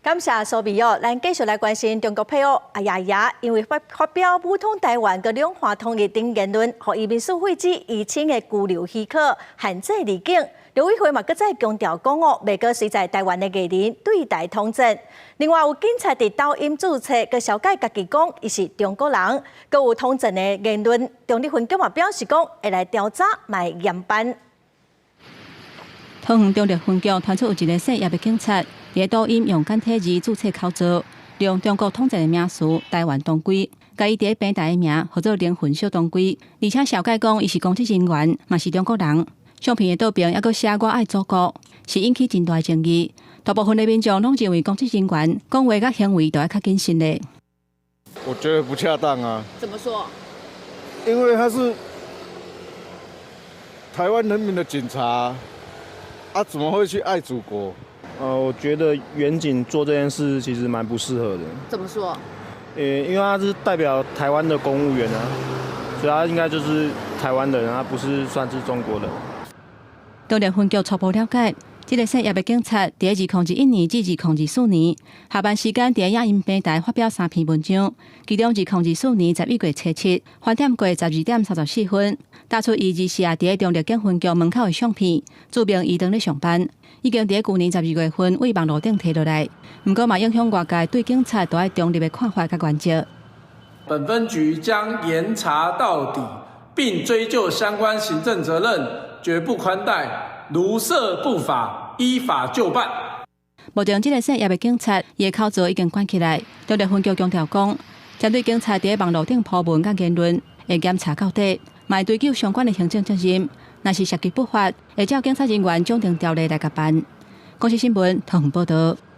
感谢所朋友，咱继续来关心中国配偶阿爷爷，因为发表武统台湾个两岸统一等言论，互移民署废止移请的居留许可，限制离境。刘委会嘛，搁再强调讲哦，未过随在台湾的艺人对台统战。另外有警察伫抖音注册，佮小解家己讲伊是中国人，佮有统战的言论。中立分局嘛表示讲，会来调查，卖严办。桃园中立分局传出有一个姓叶的警察，伫抖音用简体字注册口罩，利用中国统战的名词台湾当归，甲伊伫平台的名号做灵魂小当归，而且小解讲伊是公职人员，嘛是中国人。相片的倒边还佫写我爱祖国，是引起真大的争议。大部分的民众拢认为公职人员讲话甲行为都要较谨慎的。我觉得不恰当啊。怎么说？因为他是台湾人民的警察，啊，怎么会去爱祖国？我觉得远景做这件事其实蛮不适合的。怎么说？因为他是代表台湾的公务员啊，所以他应该就是台湾人，他不是算是中国人。中立分局初步了解，这个姓叶的警察，伫2021年至2024年下班时间，伫影音平台发表3篇文章，其中2024年11月7日，翻点过12点34分，打出伊日下伫中立警分局门口的相片，注明伊当咧上班，已经伫去年12月份为网络顶摕落来，不过嘛影响外界对警察都爱中立的看法甲原则。本分局将严查到底，并追究相关行政责任，绝不宽待，如涉不法，依法就办。目前，这个姓叶的警察，伊的口罩已经关起来。中立分局强调讲，针对警察伫网络顶铺文甲言论，会检查到底，嘛会追究相关的行政责任。若是涉及不法，会照警察人员奖定条例来甲办。公视新闻桃园报道。